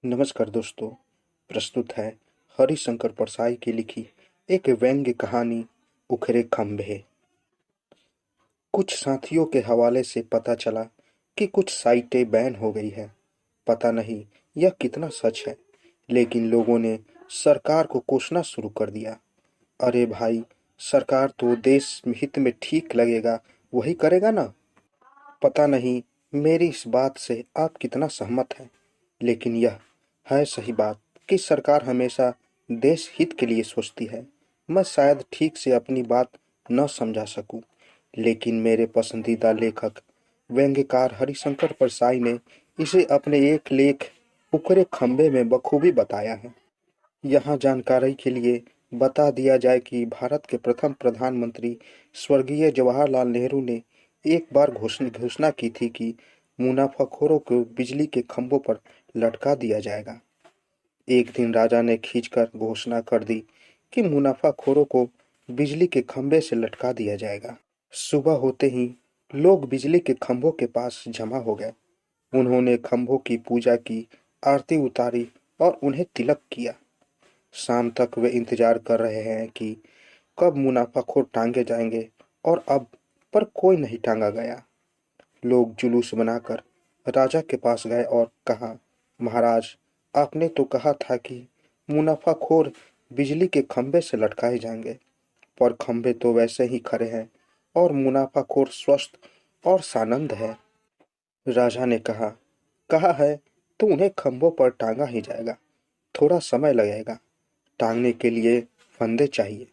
नमस्कार दोस्तों। प्रस्तुत है हरिशंकर परसाई की लिखी एक व्यंग्य कहानी उखरे खंभे। कुछ साथियों के हवाले से पता चला कि कुछ साइटें बैन हो गई है। पता नहीं यह कितना सच है, लेकिन लोगों ने सरकार को कोसना शुरू कर दिया। अरे भाई, सरकार तो देश हित में ठीक लगेगा वही करेगा ना। पता नहीं मेरी इस बात से आप कितना सहमत हैं, लेकिन यह है सही बात कि सरकार हमेशा देश हित के लिए सोचती है। मैं शायद ठीक से अपनी बात न समझा सकूं, लेकिन मेरे पसंदीदा लेखक व्यंग्यकार हरिशंकर परसाई ने इसे अपने एक लेख उकरे खंभे में बखूबी बताया है। यहाँ जानकारी के लिए बता दिया जाए कि भारत के प्रथम प्रधानमंत्री स्वर्गीय जवाहरलाल नेहरू ने एक बार घोषणा की थी कि मुनाफाखोरों को बिजली के खंभों पर लटका दिया जाएगा। एक दिन राजा ने खींचकर घोषणा कर दी कि मुनाफाखोरों को बिजली के खंभे से लटका दिया जाएगा। सुबह होते ही लोग बिजली के खंभों के पास जमा हो गए। उन्होंने खंभों की पूजा की, आरती उतारी और उन्हें तिलक किया। शाम तक वे इंतजार कर रहे हैं कि कब मुनाफाखोर टांगे जाएंगे, और अब पर कोई नहीं टांगा गया। लोग जुलूस बनाकर राजा के पास गए और कहा, महाराज, आपने तो कहा था कि मुनाफाखोर बिजली के खंभे से लटकाए जाएंगे, पर खंभे तो वैसे ही खड़े हैं और मुनाफाखोर स्वस्थ और सानंद है। राजा ने कहा, कहा है तो उन्हें खंभों पर टांगा ही जाएगा। थोड़ा समय लगेगा। टांगने के लिए फंदे चाहिए।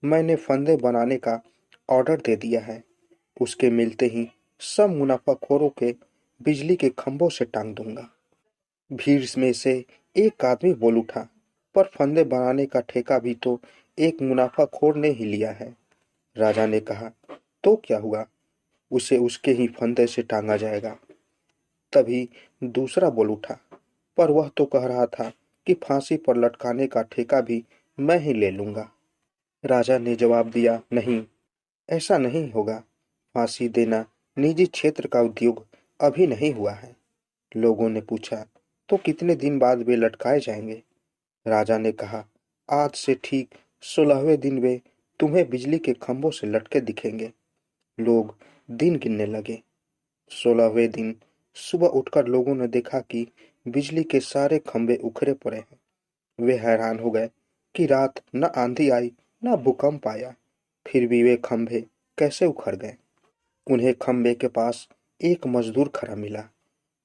मैंने फंदे बनाने का ऑर्डर दे दिया है। उसके मिलते ही सब मुनाफाखोरों के बिजली के खंभों से टांग दूंगा। भीड़ में से एक आदमी बोल उठा, पर फंदे बनाने का ठेका भी तो एक मुनाफाखोर ने ही लिया है। राजा ने कहा, तो क्या हुआ, उसे उसके ही फंदे से टांगा जाएगा। तभी दूसरा बोल उठा, पर वह तो कह रहा था कि फांसी पर लटकाने का ठेका भी मैं ही ले लूंगा। राजा ने जवाब दिया, नहीं, ऐसा नहीं होगा। फांसी देना निजी क्षेत्र का उद्योग अभी नहीं हुआ है। लोगों ने पूछा, तो कितने दिन बाद वे लटकाए जाएंगे? राजा ने कहा, आज से ठीक 16वें दिन वे तुम्हें बिजली के खंभों से लटके दिखेंगे। लोग दिन गिनने लगे। 16वें दिन सुबह उठकर लोगों ने देखा कि बिजली के सारे खंभे उखड़े पड़े हैं। वे हैरान हो गए कि रात न आंधी आई न भूकंप आया, फिर भी वे खंभे कैसे उखड़ गए। उन्हें खंभे के पास एक मजदूर खड़ा मिला।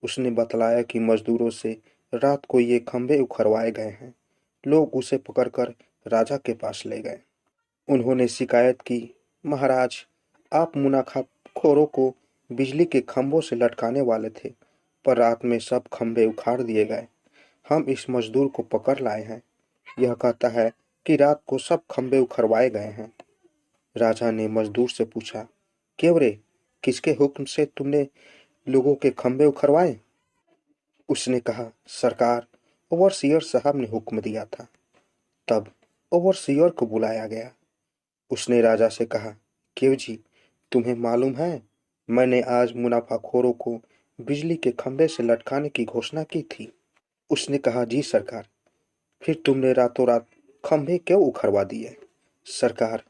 उसने बतलाया कि मजदूरों से रात को ये खंभे उखड़वाए गए हैं। लोग उसे पकड़कर राजा के पास ले गए। उन्होंने शिकायत की, महाराज, आप मुनाफाखोरों को बिजली के खंभों से लटकाने वाले थे, पर रात में सब खंभे उखाड़ दिए गए। हम इस मजदूर को पकड़ लाए हैं। यह कहता है कि रात को सब खंभे उखड़वाए गए हैं। राजा ने मजदूर से पूछा, क्यों रे, किसके हुक्म से तुमने लोगों के खंभे उखड़वाए? उसने कहा, सरकार, ओवरसियर साहब ने हुक्म दिया था। तब ओवरसियर को बुलाया गया। उसने राजा से कहा, क्यों जी, तुम्हें मालूम है मैंने आज मुनाफाखोरों को बिजली के खंभे से लटकाने की घोषणा की थी। उसने कहा, जी सरकार। फिर तुमने रातों रात खंभे क्यों उखड़वा दिए? सरकार,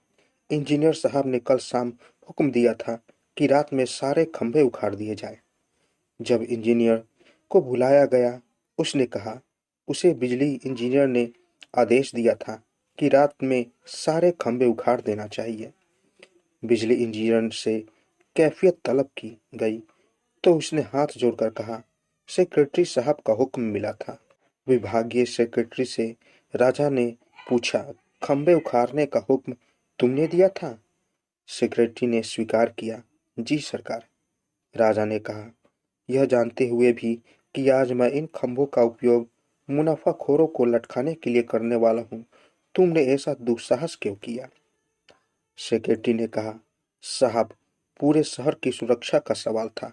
इंजीनियर साहब ने कल शाम हुक्म दिया था कि रात में सारे खंभे उखाड़ दिए जाए। जब इंजीनियर को बुलाया गया, उसने कहा, उसे बिजली इंजीनियर ने आदेश दिया था कि रात में सारे खंभे उखाड़ देना चाहिए। बिजली इंजीनियर से कैफियत तलब की गई तो उसने हाथ जोड़कर कहा, सेक्रेटरी साहब का हुक्म मिला था। विभागीय सेक्रेटरी से राजा ने पूछा, खंभे उखाड़ने का हुक्म तुमने दिया था? सेक्रेटरी ने स्वीकार किया, जी सरकार। राजा ने कहा, यह जानते हुए भी कि आज मैं इन खंभों का उपयोग मुनाफाखोरों को लटकाने के लिए करने वाला हूँ, तुमने ऐसा दुस्साहस क्यों किया? सेक्रेटरी ने कहा, साहब, पूरे शहर की सुरक्षा का सवाल था।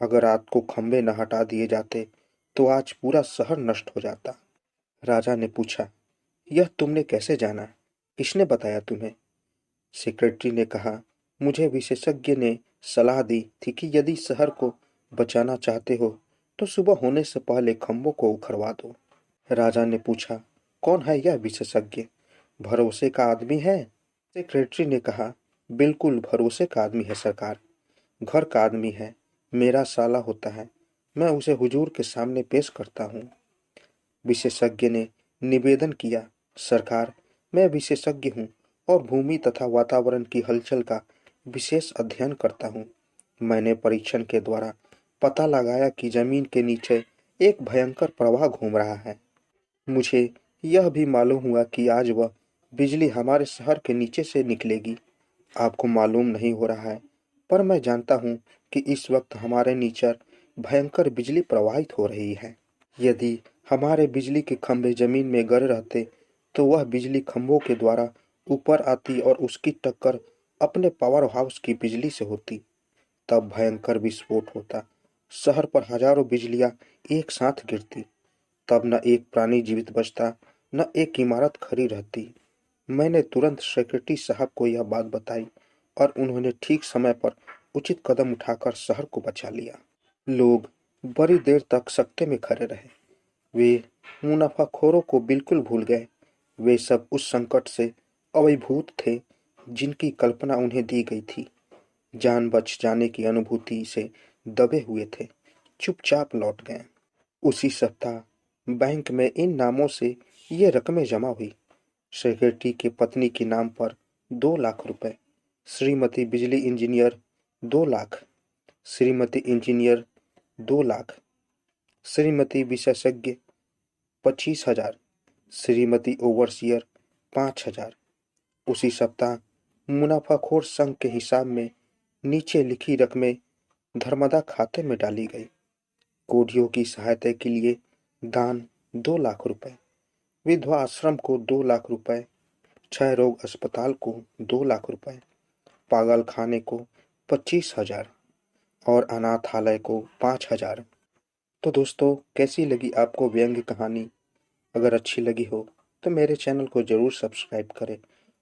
अगर रात को खंभे न हटा दिए जाते तो आज पूरा शहर नष्ट हो जाता। राजा ने पूछा, यह तुमने कैसे जाना? किसने बताया तुम्हें? सेक्रेटरी ने कहा, मुझे विशेषज्ञ ने सलाह दी थी कि यदि शहर को बचाना चाहते हो तो सुबह होने से पहले खंभों को उखड़वा दो। राजा ने पूछा, कौन है यह विशेषज्ञ? भरोसे का आदमी है? सेक्रेटरी ने कहा, बिल्कुल भरोसे का आदमी है सरकार। घर का आदमी है, मेरा साला होता है, मैं उसे हुजूर के सामने पेश करता हूँ। विशेषज्ञ ने निवेदन किया, सरकार, मैं विशेषज्ञ हूँ और भूमि तथा वातावरण की हलचल का विशेष अध्ययन करता हूँ। मैंने परीक्षण के द्वारा पता लगाया कि जमीन के नीचे एक भयंकर प्रवाह घूम रहा है। मुझे यह भी मालूम हुआ कि आज वह बिजली हमारे शहर के नीचे से निकलेगी। आपको मालूम नहीं हो रहा है, पर मैं जानता हूँ कि इस वक्त हमारे नीचे भयंकर बिजली प्रवाहित हो रही है। यदि हमारे बिजली के खंभे जमीन में गड़े रहते तो वह बिजली खंभों के द्वारा ऊपर आती और उसकी टक्कर अपने पावर हाउस की बिजली से होती। तब भयंकर विस्फोट होता, शहर पर हजारों बिजलियां एक साथ गिरती। तब न एक प्राणी जीवित बचता, न एक इमारत खड़ी रहती। मैंने तुरंत सेक्रेटरी साहब को यह बात बताई और उन्होंने ठीक समय पर उचित कदम उठाकर शहर को बचा लिया। लोग बड़ी देर तक सकते में खड़े रहे। वे मुनाफाखोरों को बिल्कुल भूल गए। वे सब उस संकट से अभिभूत थे जिनकी कल्पना उन्हें दी गई थी। जान बच जाने की अनुभूति से दबे हुए थे, चुपचाप लौट गए। उसी सप्ताह बैंक में इन नामों से ये रकमें जमा हुई। सेक्रेटरी की पत्नी के नाम पर 2 लाख रुपए, श्रीमती बिजली इंजीनियर 2 लाख, श्रीमती इंजीनियर 2 लाख, श्रीमती विशेषज्ञ 25,000, श्रीमती ओवरसियर 5,000। उसी सप्ताह मुनाफाखोर संघ के हिसाब में नीचे लिखी रकमें धर्मदा खाते में डाली गई। कोढ़ियों की सहायता के लिए दान 2 लाख रुपए, विधवा आश्रम को 2 लाख रुपए, क्षय रोग अस्पताल को 2 लाख रुपए, पागल खाने को 25,000 और अनाथालय को 5,000। तो दोस्तों, कैसी लगी आपको व्यंग्य कहानी? अगर अच्छी लगी हो तो मेरे चैनल को ज़रूर सब्सक्राइब करें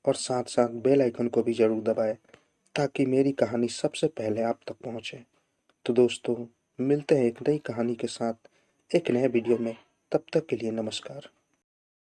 और साथ साथ बेल आइकन को भी ज़रूर दबाएं ताकि मेरी कहानी सबसे पहले आप तक पहुंचे। तो दोस्तों, मिलते हैं एक नई कहानी के साथ एक नए वीडियो में। तब तक के लिए नमस्कार।